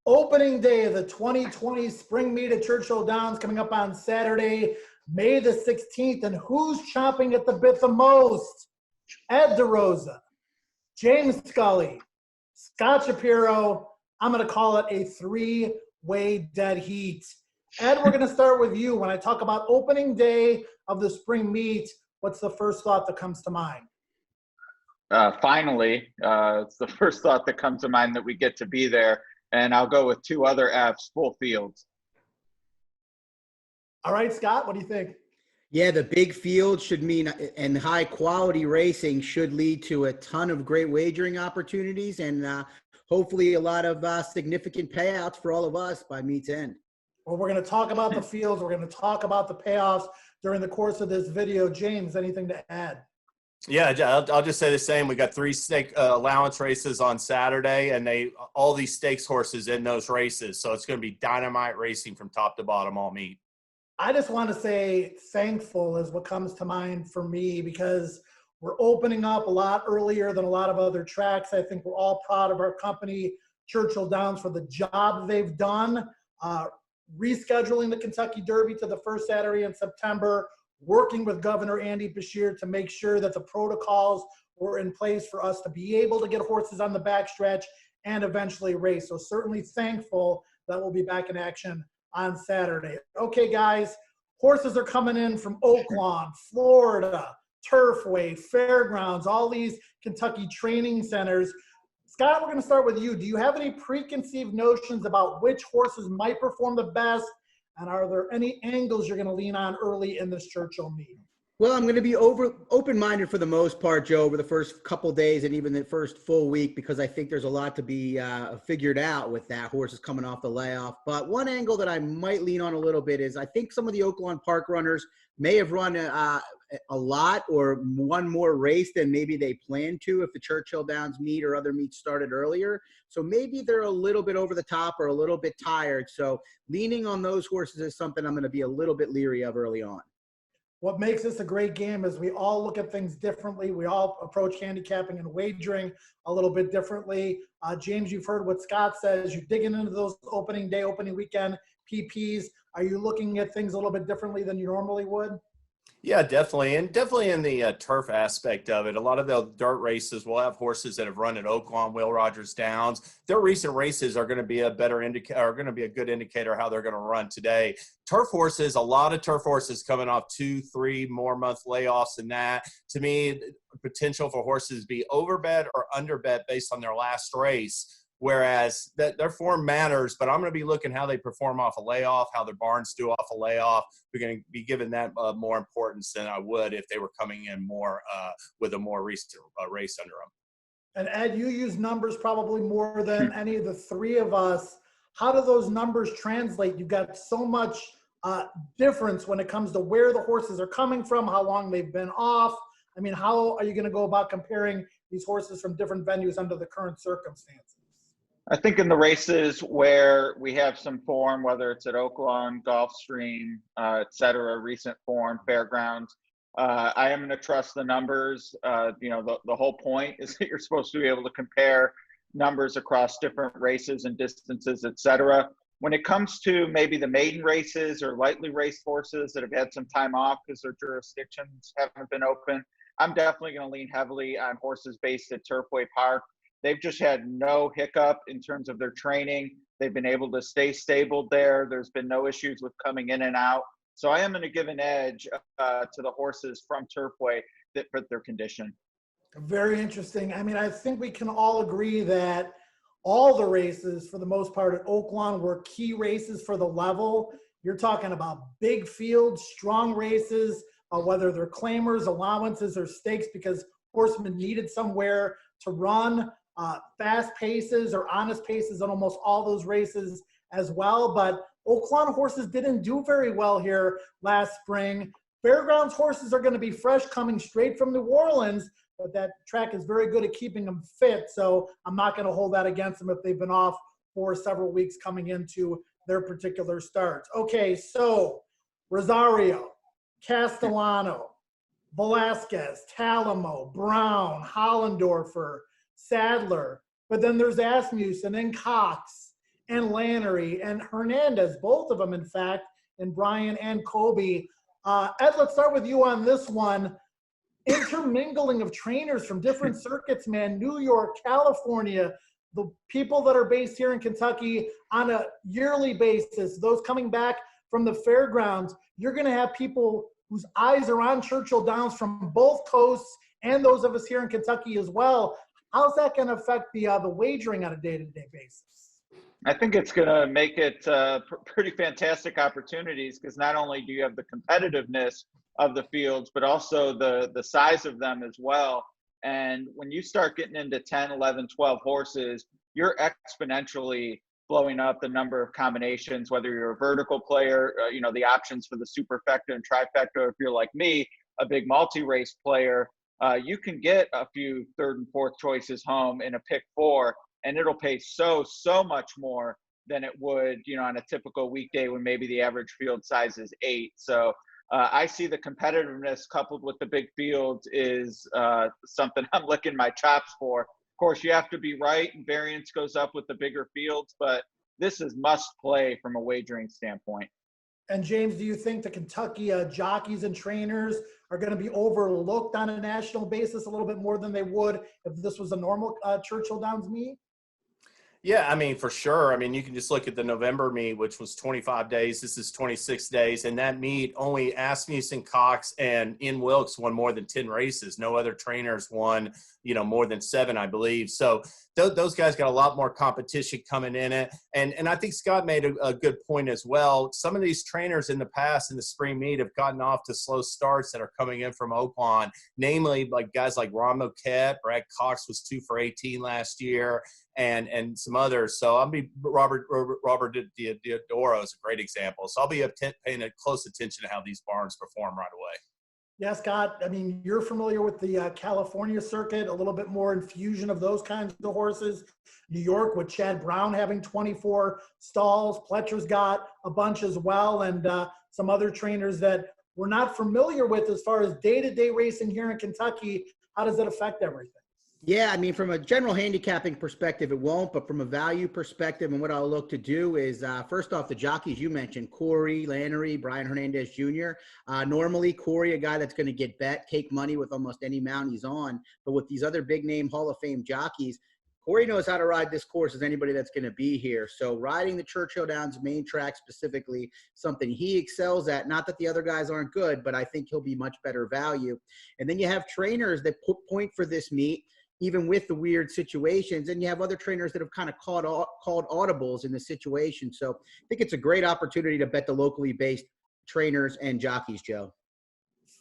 Opening day of the 2020 spring meet at Churchill Downs coming up on Saturday, May the 16th. And who's chomping at the bit the most? Ed DeRosa, James Scully, Scott Shapiro. I'm going to call it a three-way dead heat. Ed, we're going to start with you. When I talk about opening day of the spring meet, what's the first thought that comes to mind? Finally, it's the first thought that comes to mind that we get to be there. And I'll go with two other Fs, full fields. All right, Scott, what do you think? Yeah, the big field should mean, and high quality racing should lead to a ton of great wagering opportunities and hopefully a lot of significant payouts for all of us by meet's end. Well, we're going to talk about the fields. We're going to talk about the payoffs during the course of this video. James, anything to add? Yeah, I'll just say the same. We got 3 stake allowance races on Saturday, and all these stakes horses in those races. So it's going to be dynamite racing from top to bottom all meet. I just want to say thankful is what comes to mind for me, because we're opening up a lot earlier than a lot of other tracks. I think we're all proud of our company, Churchill Downs, for the job they've done, rescheduling the Kentucky Derby to the first Saturday in September, working with Governor Andy Beshear to make sure that the protocols were in place for us to be able to get horses on the backstretch and eventually race. So certainly thankful that we'll be back in action on Saturday. Okay, guys, horses are coming in from Oaklawn, Florida, Turfway, Fairgrounds, all these Kentucky training centers. Scott, we're going to start with you. Do you have any preconceived notions about which horses might perform the best? And are there any angles you're going to lean on early in this Churchill meet? Well, I'm going to be open-minded for the most part, Joe, over the first couple days and even the first full week, because I think there's a lot to be figured out with that. Horses coming off the layoff. But one angle that I might lean on a little bit is I think some of the Oaklawn Park runners may have run a lot or one more race than maybe they planned to if the Churchill Downs meet or other meets started earlier. So maybe they're a little bit over the top or a little bit tired. So leaning on those horses is something I'm going to be a little bit leery of early on. What makes this a great game is we all look at things differently. We all approach handicapping and wagering a little bit differently. James, you've heard what Scott says. You're digging into those opening day, opening weekend PPs. Are you looking at things a little bit differently than you normally would? Yeah, definitely. And definitely in the turf aspect of it. A lot of the dirt races will have horses that have run at Oaklawn, Will Rogers Downs. Their recent races are going to be a better indicator, are going to be a good indicator how they're going to run today. Turf horses, a lot of turf horses coming off 2-3 more month layoffs than that. To me, potential for horses to be overbet or underbet based on their last race. Whereas their form matters, but I'm going to be looking how they perform off a layoff, how their barns do off a layoff. We're going to be giving that more importance than I would if they were coming in more with a more recent race under them. And Ed, you use numbers probably more than any of the three of us. How do those numbers translate? You've got so much difference when it comes to where the horses are coming from, how long they've been off. I mean, how are you going to go about comparing these horses from different venues under the current circumstances? I think in the races where we have some form, whether it's at Oaklawn, Gulfstream, et cetera, recent form, Fairgrounds, I am going to trust the numbers. The whole point is that you're supposed to be able to compare numbers across different races and distances, et cetera. When it comes to maybe the maiden races or lightly raced horses that have had some time off because their jurisdictions haven't been open, I'm definitely going to lean heavily on horses based at Turfway Park. They've just had no hiccup in terms of their training. They've been able to stay stable there. There's been no issues with coming in and out. So I am going to give an edge to the horses from Turfway that fit their condition. Very interesting. I mean, I think we can all agree that all the races, for the most part, at Oaklawn were key races for the level. You're talking about big fields, strong races, whether they're claimers, allowances, or stakes, because horsemen needed somewhere to run. Fast paces or honest paces on almost all those races as well. But Oaklawn horses didn't do very well here last spring. Fairgrounds horses are going to be fresh, coming straight from New Orleans, but that track is very good at keeping them fit. So I'm not going to hold that against them if they've been off for several weeks coming into their particular starts. Okay, so Rosario, Castellano, Velasquez, Talamo, Brown, Hollendorfer, Sadler, but then there's Asmussen and Cox and Lannery and Hernandez, both of them, in fact, and Brian and Kobe. Ed, let's start with you on this one. Intermingling of trainers from different circuits, man, New York, California, the people that are based here in Kentucky on a yearly basis, those coming back from the fairgrounds. You're going to have people whose eyes are on Churchill Downs from both coasts and those of us here in Kentucky as well. How's that going to affect the wagering on a day-to-day basis? I think it's going to make it pretty fantastic opportunities, because not only do you have the competitiveness of the fields, but also the size of them as well. And when you start getting into 10, 11, 12 horses, you're exponentially blowing up the number of combinations, whether you're a vertical player, the options for the superfecta and trifecta. If you're like me, a big multi-race player, you can get a few third and fourth choices home in a pick four, and it'll pay so much more than it would, on a typical weekday when maybe the average field size is 8. So I see the competitiveness coupled with the big fields is something I'm licking my chops for. Of course, you have to be right, and variance goes up with the bigger fields, but this is must play from a wagering standpoint. And James, do you think the Kentucky jockeys and trainers are going to be overlooked on a national basis a little bit more than they would if this was a normal Churchill Downs meet? Yeah, I mean, for sure. I mean, you can just look at the November meet, which was 25 days. This is 26 days. And that meet, only Asmussen, Cox, and Ian Wilkes won more than 10 races. No other trainers won, more than 7, I believe. So those guys got a lot more competition coming in it. And I think Scott made a good point as well. Some of these trainers in the past in the spring meet have gotten off to slow starts that are coming in from Oakland, namely like guys like Ron Moquette. Brad Cox was 2 for 18 last year. And some others. So I'll be Robert DeRosa is a great example. So I'll be paying a close attention to how these barns perform right away. Yeah, Scott, I mean, you're familiar with the California circuit, a little bit more infusion of those kinds of horses. New York with Chad Brown having 24 stalls. Pletcher's got a bunch as well, and some other trainers that we're not familiar with as far as day-to-day racing here in Kentucky. How does it affect everything? Yeah, I mean, from a general handicapping perspective, it won't. But from a value perspective, and what I'll look to do is, first off, the jockeys you mentioned, Corey, Lannery, Brian Hernandez Jr. Normally, Corey, a guy that's going to get take money with almost any mount he's on. But with these other big-name Hall of Fame jockeys, Corey knows how to ride this course as anybody that's going to be here. So riding the Churchill Downs main track specifically, something he excels at. Not that the other guys aren't good, but I think he'll be much better value. And then you have trainers that point for this meet, even with the weird situations. And you have other trainers that have kind of called audibles in the situation. So I think it's a great opportunity to bet the locally based trainers and jockeys, Joe.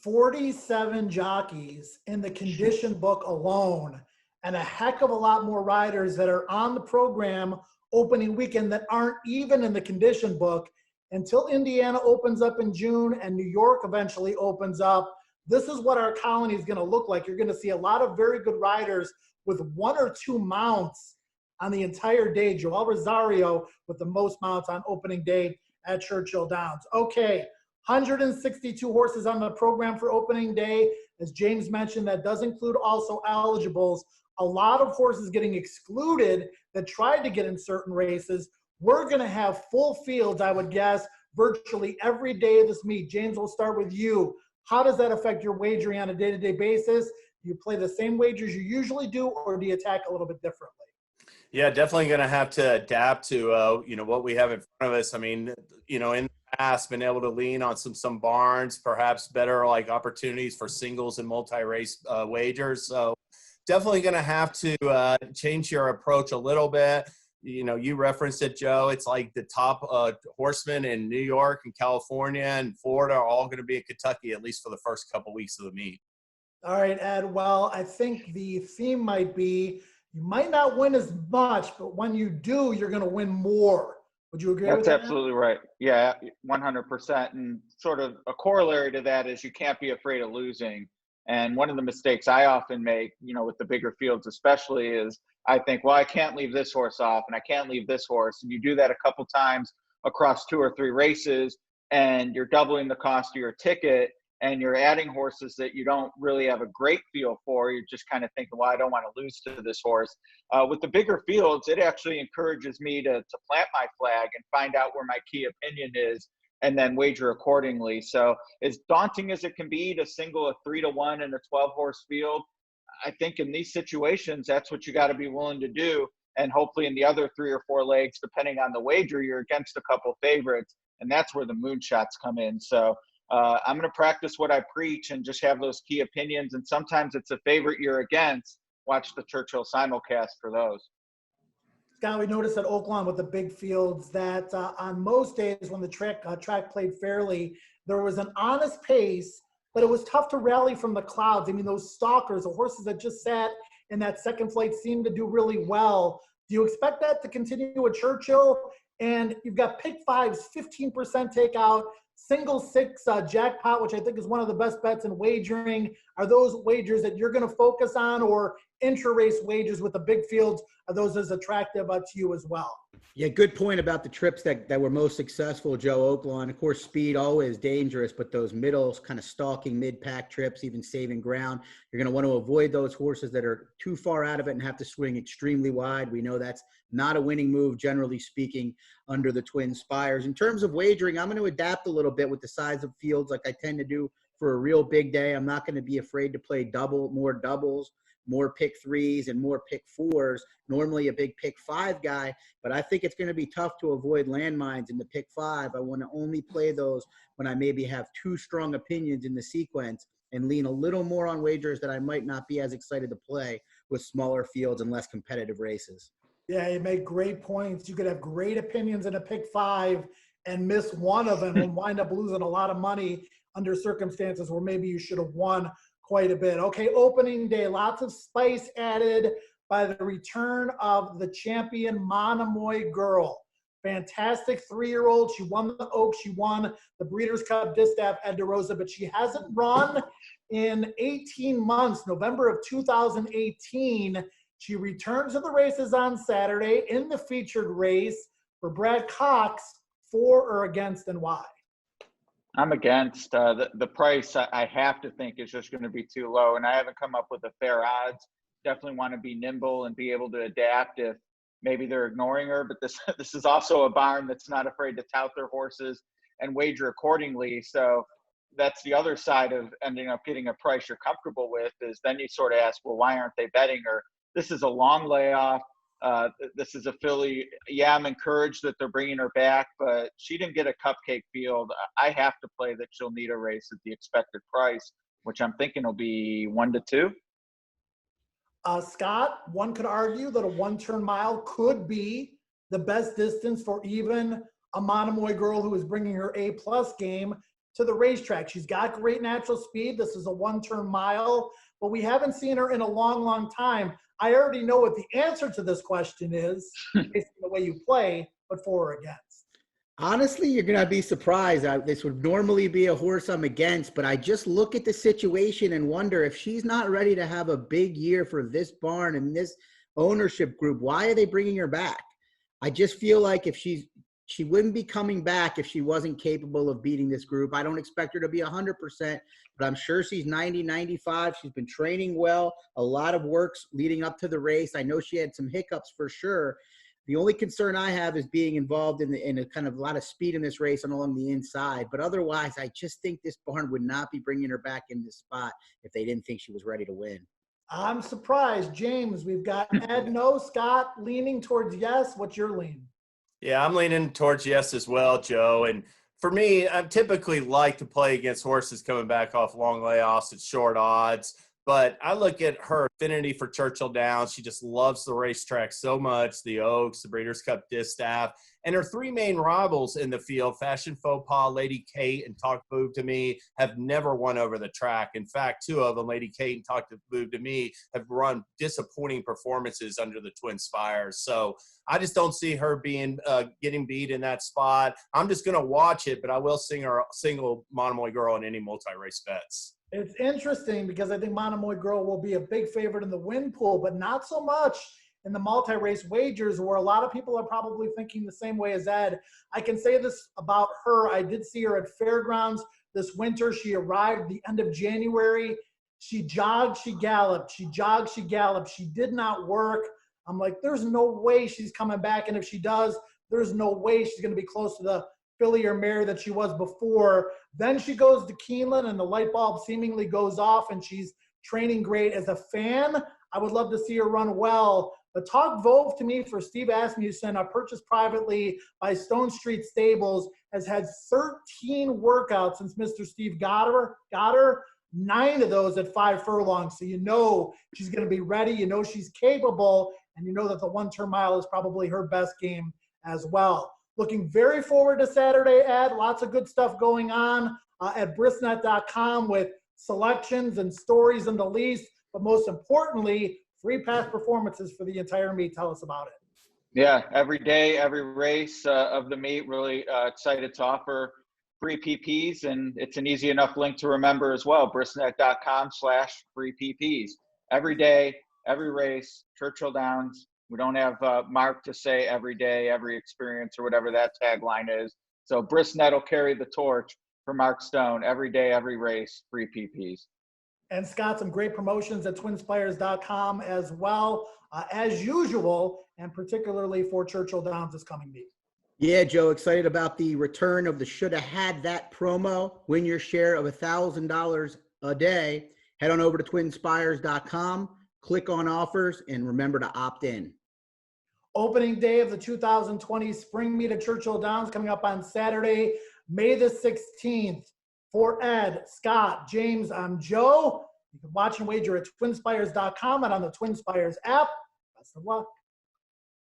47 jockeys in the condition book alone, and a heck of a lot more riders that are on the program opening weekend that aren't even in the condition book until Indiana opens up in June and New York eventually opens up. This is what our colony is going to look like. You're going to see a lot of very good riders with 1 or 2 mounts on the entire day. Joel Rosario with the most mounts on opening day at Churchill Downs. Okay, 162 horses on the program for opening day. As James mentioned, that does include also eligibles. A lot of horses getting excluded that tried to get in certain races. We're going to have full fields, I would guess, virtually every day of this meet. James, we'll start with you. How does that affect your wagering on a day-to-day basis? Do you play the same wagers you usually do, or do you attack a little bit differently? Yeah, definitely going to have to adapt to, what we have in front of us. I mean, in the past, been able to lean on some barns, perhaps better like opportunities for singles and multi-race wagers. So definitely going to have to change your approach a little bit. You referenced it, Joe. It's like the top horsemen in New York and California and Florida are all going to be in Kentucky, at least for the first couple weeks of the meet. All right, Ed. Well, I think the theme might be you might not win as much, but when you do, you're going to win more. Would you agree with that? That's absolutely right. Yeah, 100%. And sort of a corollary to that is you can't be afraid of losing. And one of the mistakes I often make, with the bigger fields especially, is I think, well, I can't leave this horse off and I can't leave this horse. And you do that a couple times across 2 or 3 races and you're doubling the cost of your ticket. and you're adding horses that you don't really have a great feel for. You're just kind of thinking, well, I don't want to lose to this horse. With the bigger fields, it actually encourages me to plant my flag and find out where my key opinion is and then wager accordingly. So as daunting as it can be to single a 3-1 in a 12-horse field, I think in these situations, that's what you got to be willing to do. And hopefully in the other 3 or 4 legs, depending on the wager, you're against a couple favorites. And that's where the moonshots come in. So I'm going to practice what I preach and just have those key opinions. And sometimes it's a favorite you're against. Watch the Churchill simulcast for those. Scott, we noticed at Oaklawn with the big fields that on most days when the track played fairly, there was an honest pace, but it was tough to rally from the clouds. I mean, those stalkers, the horses that just sat in that second flight seemed to do really well. Do you expect that to continue at Churchill? And you've got pick fives, 15% takeout, single 6 jackpot, which I think is one of the best bets in wagering. Are those wagers that you're going to focus on, or intra-race wagers with the big fields, are those as attractive to you as well? Yeah, good point about the trips that were most successful, Joe. Oaklawn, of course, speed always dangerous, but those middles, kind of stalking mid-pack trips, even saving ground, you're going to want to avoid those horses that are too far out of it and have to swing extremely wide. We know that's not a winning move, generally speaking, under the Twin Spires. In terms of wagering, I'm going to adapt a little bit with the size of fields like I tend to do for a real big day. I'm not going to be afraid to play more doubles, more pick 3s and more pick 4s, normally a big pick 5 guy, but I think it's going to be tough to avoid landmines in the pick 5. I want to only play those when I maybe have 2 strong opinions in the sequence and lean a little more on wagers that I might not be as excited to play with smaller fields and less competitive races. Yeah, you make great points. You could have great opinions in a pick 5 and miss one of them and wind up losing a lot of money under circumstances where maybe you should have won quite a bit. Okay, opening day, lots of spice added by the return of the champion Monomoy Girl. Fantastic 3-year-old. She won the Oaks. She won the Breeders' Cup Distaff Ed DeRosa, but she hasn't run in 18 months. November of 2018, she returned to the races on Saturday in the featured race for Brad Cox. For or against, and why? I'm against. The price, I have to think, is just going to be too low, and I haven't come up with a fair odds. Definitely want to be nimble and be able to adapt if maybe they're ignoring her, but this is also a barn that's not afraid to tout their horses and wager accordingly. So that's the other side of ending up getting a price you're comfortable with, is then you sort of ask, well, why aren't they betting her? This is a long layoff. This is a filly. Yeah, I'm encouraged that they're bringing her back, but she didn't get a cupcake field. I have to play that she'll need a race at the expected price, which I'm thinking will be 1-2. Scott, one could argue that a 1-turn mile could be the best distance for even a Monomoy Girl who is bringing her A-plus game to the racetrack. She's got great natural speed. This is a 1-turn mile, but we haven't seen her in a long, long time. I already know what the answer to this question is based on the way you play, but for or against. Honestly, you're going to be surprised. This would normally be a horse I'm against, but I just look at the situation and wonder if she's not ready to have a big year for this barn and this ownership group. Why are they bringing her back? I just feel like if she wouldn't be coming back if she wasn't capable of beating this group. I don't expect her to be 100%, but I'm sure she's 90, 95. She's been training well, a lot of works leading up to the race. I know she had some hiccups for sure. The only concern I have is being involved in a kind of a lot of speed in this race and along the inside. But otherwise, I just think this barn would not be bringing her back in this spot if they didn't think she was ready to win. I'm surprised. James, we've got Ed, no, Scott leaning towards yes. What's your lean? Yeah, I'm leaning towards yes as well, Joe. And for me, I typically like to play against horses coming back off long layoffs at short odds. But I look at her affinity for Churchill Downs. She just loves the racetrack so much, the Oaks, the Breeders' Cup Distaff. And her 3 main rivals in the field, Fashion Faux Pas, Lady Kate, and Talk Boob to Me, have never won over the track. In fact, 2 of them, Lady Kate and Talk Boob to Me, have run disappointing performances under the Twin Spires. So I just don't see her being getting beat in that spot. I'm just going to watch it, but I will single Monomoy Girl in any multi-race bets. It's interesting because I think Monomoy Girl will be a big favorite in the win pool, but not so much in the multi-race wagers, where a lot of people are probably thinking the same way as Ed. I can say this about her. I did see her at Fairgrounds this winter. She arrived the end of January. She jogged, she galloped, she jogged, she galloped. She did not work. I'm like, there's no way she's coming back. And if she does, there's no way she's going to be close to the filly or mare that she was before. Then she goes to Keeneland and the light bulb seemingly goes off and she's training great. As a fan, I would love to see her run well. But Talk Vove to me for Steve Asmussen, purchased privately by Stone Street Stables, has had 13 workouts since Mr. Steve got her. 9 of those at 5 furlongs. So you know she's going to be ready. You know she's capable. And you know that the 1-turn mile is probably her best game as well. Looking very forward to Saturday, Ed. Lots of good stuff going on at brisnet.com with selections and stories in the least. But most importantly, free past performances for the entire meet. Tell us about it. Yeah, every day, every race of the meet, really excited to offer free PPs, and it's an easy enough link to remember as well, brisnet.com/free PPs. Every day, every race, Churchill Downs. We don't have Mark to say every day, every experience, or whatever that tagline is. So Brisnet will carry the torch for Mark Stone. Every day, every race, free PPs. And Scott, some great promotions at twinspires.com as well, as usual, and particularly for Churchill Downs this coming meet. Yeah, Joe, excited about the return of the Shoulda Had That promo. Win your share of $1,000 a day. Head on over to twinspires.com, click on offers, and remember to opt in. Opening day of the 2020 spring meet at Churchill Downs coming up on Saturday, May the 16th. For Ed, Scott, James, I'm Joe. You can watch and wager at twinspires.com and on the TwinSpires app. Best of luck.